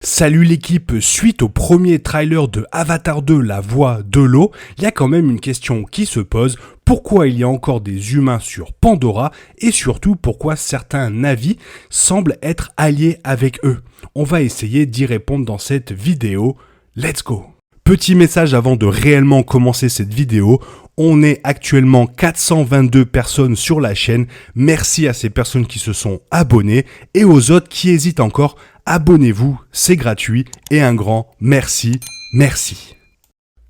Salut l'équipe, suite au premier trailer de Avatar 2, la voix de l'eau, il y a quand même une question qui se pose, pourquoi il y a encore des humains sur Pandora et surtout pourquoi certains Na'vi semblent être alliés avec eux. On va essayer d'y répondre dans cette vidéo, let's go. Petit message avant de réellement commencer cette vidéo, on est actuellement 422 personnes sur la chaîne, merci à ces personnes qui se sont abonnées et aux autres qui hésitent encore, abonnez-vous, c'est gratuit et un grand merci.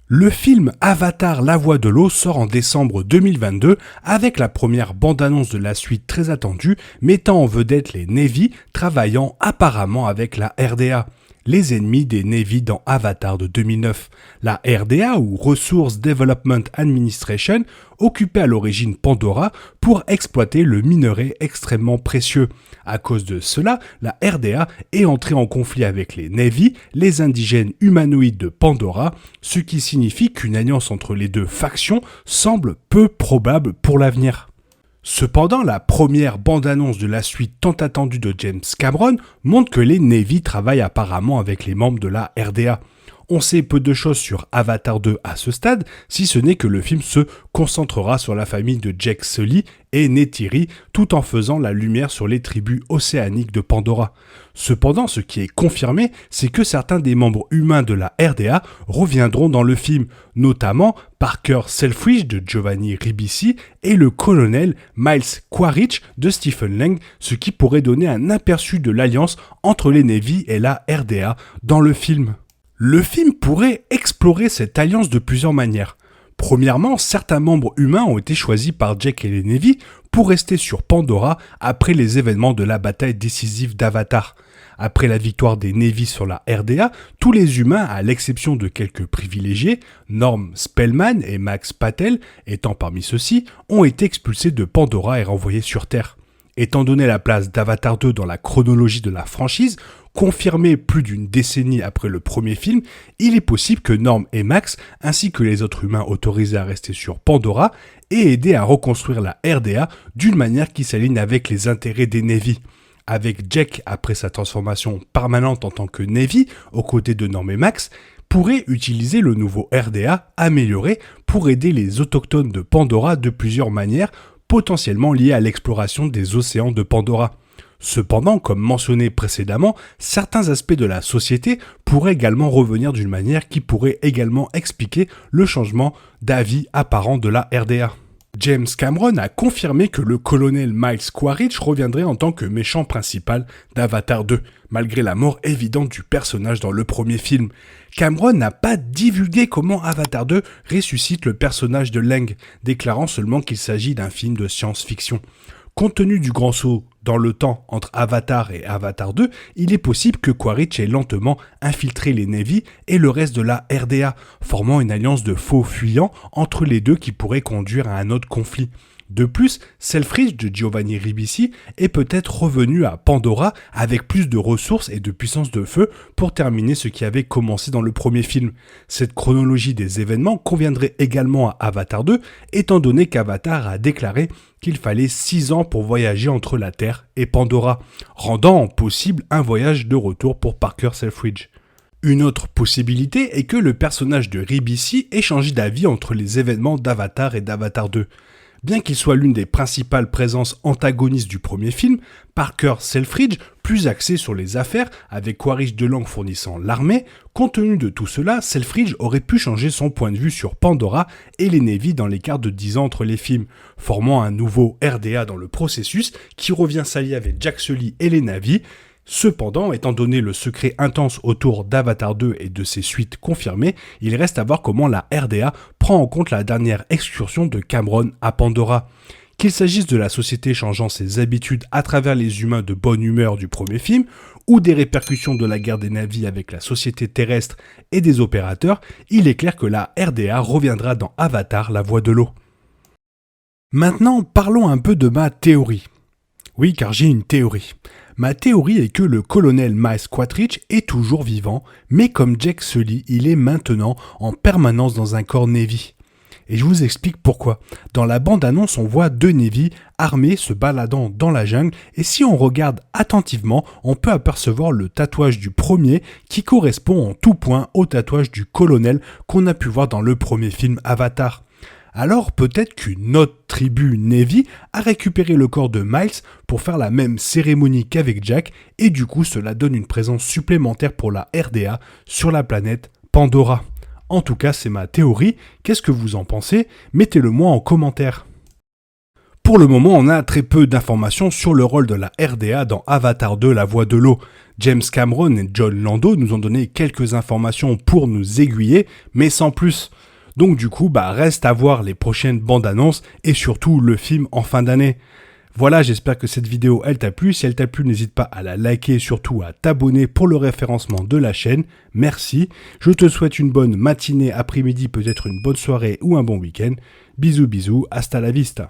Le film Avatar La Voix de l'eau sort en décembre 2022 avec la première bande-annonce de la suite très attendue mettant en vedette les Na'vi travaillant apparemment avec la RDA. Les ennemis des Na'vi dans Avatar de 2009. La RDA, ou Resource Development Administration, occupait à l'origine Pandora pour exploiter le minerai extrêmement précieux. À cause de cela, la RDA est entrée en conflit avec les Na'vi, les indigènes humanoïdes de Pandora, ce qui signifie qu'une alliance entre les deux factions semble peu probable pour l'avenir. Cependant, la première bande-annonce de la suite tant attendue de James Cameron montre que les Na'vi travaillent apparemment avec les membres de la RDA. On sait peu de choses sur Avatar 2 à ce stade, si ce n'est que le film se concentrera sur la famille de Jake Sully et Neytiri, tout en faisant la lumière sur les tribus océaniques de Pandora. Cependant, ce qui est confirmé, c'est que certains des membres humains de la RDA reviendront dans le film, notamment Parker Selfridge de Giovanni Ribisi et le colonel Miles Quaritch de Stephen Lang, ce qui pourrait donner un aperçu de l'alliance entre les Na'vi et la RDA dans le film. Le film pourrait explorer cette alliance de plusieurs manières. Premièrement, certains membres humains ont été choisis par Jake et les Na'vi pour rester sur Pandora après les événements de la bataille décisive d'Avatar. Après la victoire des Na'vi sur la RDA, tous les humains, à l'exception de quelques privilégiés, Norm Spellman et Max Patel étant parmi ceux-ci, ont été expulsés de Pandora et renvoyés sur Terre. Étant donné la place d'Avatar 2 dans la chronologie de la franchise, confirmée plus d'une décennie après le premier film, il est possible que Norm et Max, ainsi que les autres humains autorisés à rester sur Pandora, aient aidé à reconstruire la RDA d'une manière qui s'aligne avec les intérêts des Na'vi. Avec Jake, après sa transformation permanente en tant que Na'vi, aux côtés de Norm et Max, pourrait utiliser le nouveau RDA amélioré pour aider les autochtones de Pandora de plusieurs manières, potentiellement liées à l'exploration des océans de Pandora. Cependant, comme mentionné précédemment, certains aspects de la société pourraient également revenir d'une manière qui pourrait également expliquer le changement d'avis apparent de la RDA. James Cameron a confirmé que le colonel Miles Quaritch reviendrait en tant que méchant principal d'Avatar 2, malgré la mort évidente du personnage dans le premier film. Cameron n'a pas divulgué comment Avatar 2 ressuscite le personnage de Lang, déclarant seulement qu'il s'agit d'un film de science-fiction. Compte tenu du grand saut dans le temps entre Avatar et Avatar 2, il est possible que Quaritch ait lentement infiltré les Na'vi et le reste de la RDA, formant une alliance de faux fuyants entre les deux qui pourrait conduire à un autre conflit. De plus, Selfridge de Giovanni Ribisi est peut-être revenu à Pandora avec plus de ressources et de puissance de feu pour terminer ce qui avait commencé dans le premier film. Cette chronologie des événements conviendrait également à Avatar 2, étant donné qu'Avatar a déclaré qu'il fallait 6 ans pour voyager entre la Terre et Pandora, rendant possible un voyage de retour pour Parker Selfridge. Une autre possibilité est que le personnage de Ribisi ait changé d'avis entre les événements d'Avatar et d'Avatar 2. Bien qu'il soit l'une des principales présences antagonistes du premier film, Parker Selfridge, plus axé sur les affaires, avec Quaritch de Lang fournissant l'armée, compte tenu de tout cela, Selfridge aurait pu changer son point de vue sur Pandora et les Na'vi dans l'écart de 10 ans entre les films, formant un nouveau RDA dans le processus qui revient s'allier avec Jake Sully et les Na'vi. Cependant, étant donné le secret intense autour d'Avatar 2 et de ses suites confirmées, il reste à voir comment la RDA prend en compte la dernière excursion de Cameron à Pandora. Qu'il s'agisse de la société changeant ses habitudes à travers les humains de bonne humeur du premier film, ou des répercussions de la guerre des Na'vi avec la société terrestre et des opérateurs, il est clair que la RDA reviendra dans Avatar La Voix de l'eau. Maintenant, parlons un peu de ma théorie. Oui, car j'ai une théorie. Ma théorie est que le colonel Miles Quaritch est toujours vivant, mais comme Jake Sully, il est maintenant en permanence dans un corps Na'vi. Et je vous explique pourquoi. Dans la bande-annonce, on voit deux Navy armés se baladant dans la jungle, et si on regarde attentivement, on peut apercevoir le tatouage du premier qui correspond en tout point au tatouage du colonel qu'on a pu voir dans le premier film Avatar. Alors peut-être qu'une autre tribu Navy a récupéré le corps de Miles pour faire la même cérémonie qu'avec Jack, et du coup cela donne une présence supplémentaire pour la RDA sur la planète Pandora. En tout cas, c'est ma théorie. Qu'est-ce que vous en pensez? Mettez-le moi en commentaire. Pour le moment, on a très peu d'informations sur le rôle de la RDA dans Avatar 2, La Voix de l'eau. James Cameron et John Lando nous ont donné quelques informations pour nous aiguiller, mais sans plus. Donc du coup, reste à voir les prochaines bandes annonces et surtout le film en fin d'année. Voilà, j'espère que cette vidéo elle t'a plu. Si elle t'a plu, n'hésite pas à la liker et surtout à t'abonner pour le référencement de la chaîne. Merci. Je te souhaite une bonne matinée, après-midi, peut-être une bonne soirée ou un bon week-end. Bisous bisous, hasta la vista.